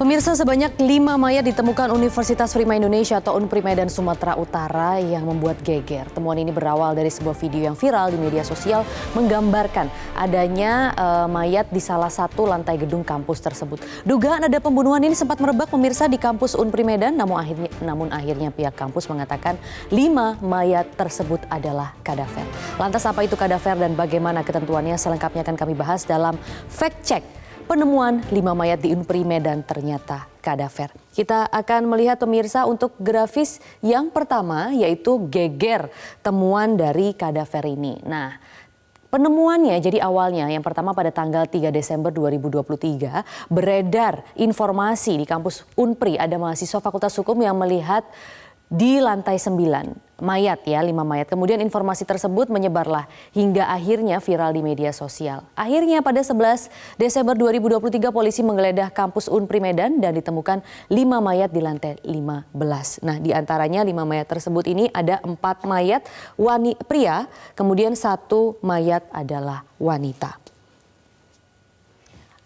Pemirsa, sebanyak 5 mayat ditemukan Universitas Prima Indonesia atau Unpri Medan Sumatera Utara yang membuat geger. Temuan ini berawal dari sebuah video yang viral di media sosial menggambarkan adanya mayat di salah satu lantai gedung kampus tersebut. Dugaan ada pembunuhan ini sempat merebak pemirsa di kampus Unpri Medan, namun akhirnya pihak kampus mengatakan 5 mayat tersebut adalah kadaver. Lantas apa itu kadaver dan bagaimana ketentuannya, selengkapnya akan kami bahas dalam Fact Check. Penemuan 5 mayat di Unpri Medan ternyata kadaver. Kita akan melihat pemirsa untuk grafis yang pertama, yaitu geger temuan dari kadaver ini. Nah, penemuannya jadi awalnya yang pertama pada tanggal 3 Desember 2023 beredar informasi di kampus Unpri ada mahasiswa Fakultas Hukum yang melihat di lantai 9 mayat, 5 mayat. Kemudian informasi tersebut menyebarlah hingga akhirnya viral di media sosial. Akhirnya pada 11 Desember 2023 polisi menggeledah kampus Unpri Medan dan ditemukan 5 mayat di lantai 15. Nah, di antaranya 5 mayat tersebut ini ada 4 mayat pria, kemudian 1 mayat adalah wanita.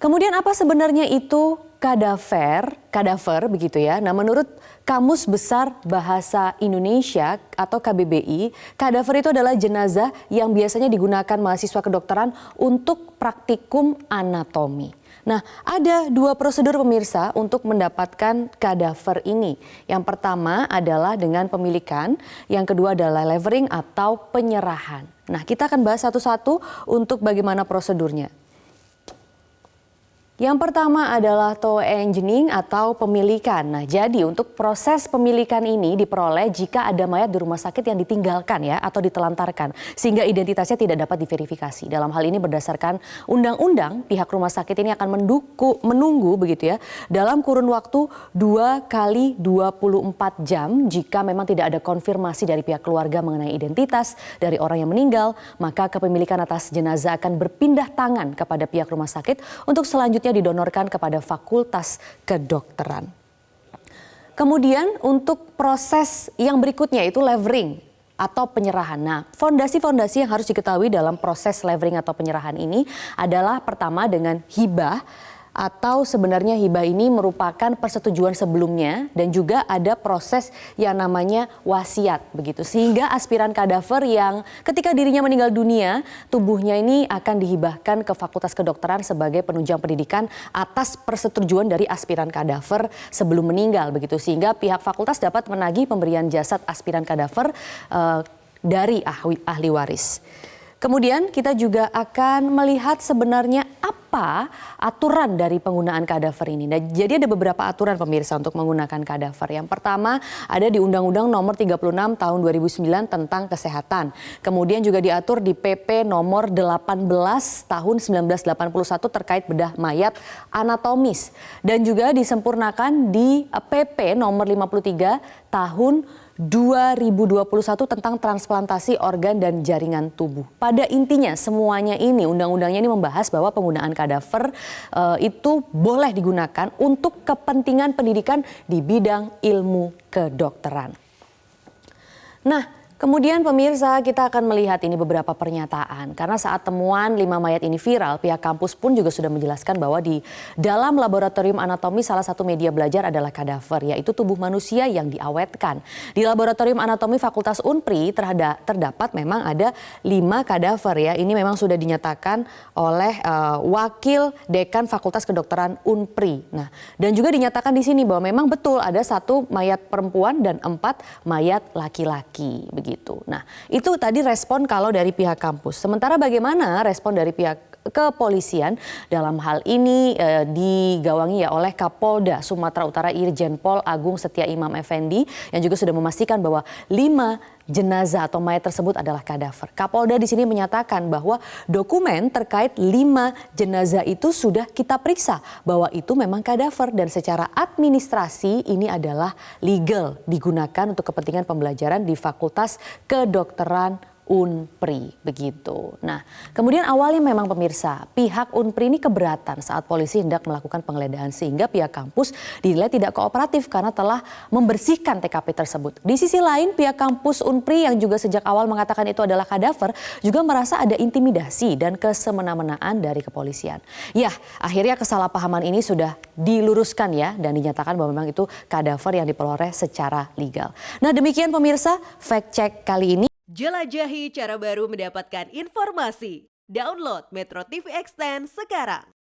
Kemudian apa sebenarnya itu kadaver begitu ya. Nah, menurut Kamus Besar Bahasa Indonesia atau KBBI, kadaver itu adalah jenazah yang biasanya digunakan mahasiswa kedokteran untuk praktikum anatomi. Nah, ada 2 prosedur pemirsa untuk mendapatkan kadaver ini. Yang pertama adalah dengan pemilikan, yang kedua adalah levering atau penyerahan. Nah, kita akan bahas satu-satu untuk bagaimana prosedurnya. Yang pertama adalah toe engineering atau pemilikan. Nah, jadi untuk proses pemilikan ini diperoleh jika ada mayat di rumah sakit yang ditinggalkan atau ditelantarkan sehingga identitasnya tidak dapat diverifikasi. Dalam hal ini berdasarkan undang-undang, pihak rumah sakit ini akan menunggu begitu dalam kurun waktu 2 kali 24 jam jika memang tidak ada konfirmasi dari pihak keluarga mengenai identitas dari orang yang meninggal, maka kepemilikan atas jenazah akan berpindah tangan kepada pihak rumah sakit untuk selanjutnya didonorkan kepada Fakultas Kedokteran. Kemudian untuk proses yang berikutnya itu levering atau penyerahan. Nah, fondasi-fondasi yang harus diketahui dalam proses levering atau penyerahan ini adalah pertama dengan hibah, atau sebenarnya hibah ini merupakan persetujuan sebelumnya dan juga ada proses yang namanya wasiat begitu. Sehingga aspiran kadaver yang ketika dirinya meninggal dunia, tubuhnya ini akan dihibahkan ke Fakultas Kedokteran sebagai penunjang pendidikan atas persetujuan dari aspiran kadaver sebelum meninggal begitu. Sehingga pihak fakultas dapat menagih pemberian jasad aspiran kadaver dari ahli waris. Kemudian kita juga akan melihat sebenarnya apa aturan dari penggunaan kadaver ini. Nah, jadi ada beberapa aturan pemirsa untuk menggunakan kadaver. Yang pertama ada di Undang-Undang Nomor 36 Tahun 2009 tentang Kesehatan. Kemudian juga diatur di PP Nomor 18 Tahun 1981 terkait bedah mayat anatomis. Dan juga disempurnakan di PP Nomor 53 Tahun 2021 tentang transplantasi organ dan jaringan tubuh. Pada intinya semuanya ini, undang-undangnya ini membahas bahwa penggunaan kadaver itu boleh digunakan untuk kepentingan pendidikan di bidang ilmu kedokteran. Nah, kemudian pemirsa, kita akan melihat ini beberapa pernyataan. Karena saat temuan 5 mayat ini viral, pihak kampus pun juga sudah menjelaskan bahwa di dalam laboratorium anatomi salah satu media belajar adalah kadaver, yaitu tubuh manusia yang diawetkan. Di laboratorium anatomi Fakultas Unpri terdapat memang ada 5 kadaver Ini memang sudah dinyatakan oleh Wakil Dekan Fakultas Kedokteran Unpri. Nah, dan juga dinyatakan di sini bahwa memang betul ada 1 mayat perempuan dan 4 mayat laki-laki. Begitu. Nah, itu tadi respon kalau dari pihak kampus. Sementara bagaimana respon dari pihak kepolisian dalam hal ini digawangi oleh Kapolda Sumatera Utara Irjen Pol Agung Setia Imam Effendi yang juga sudah memastikan bahwa 5 jenazah atau mayat tersebut adalah kadaver. Kapolda di sini menyatakan bahwa dokumen terkait 5 jenazah itu sudah kita periksa bahwa itu memang kadaver dan secara administrasi ini adalah legal digunakan untuk kepentingan pembelajaran di Fakultas Kedokteran Unpri begitu. Nah, kemudian awalnya memang pemirsa, pihak Unpri ini keberatan saat polisi hendak melakukan penggeledahan sehingga pihak kampus dinilai tidak kooperatif karena telah membersihkan TKP tersebut. Di sisi lain, pihak kampus Unpri yang juga sejak awal mengatakan itu adalah kadaver juga merasa ada intimidasi dan kesemena-menaan dari kepolisian. Ya, akhirnya kesalahpahaman ini sudah diluruskan ya dan dinyatakan bahwa memang itu kadaver yang diperoleh secara legal. Nah, demikian pemirsa, fact check kali ini. Jelajahi cara baru mendapatkan informasi. Download Metro TV Extend sekarang.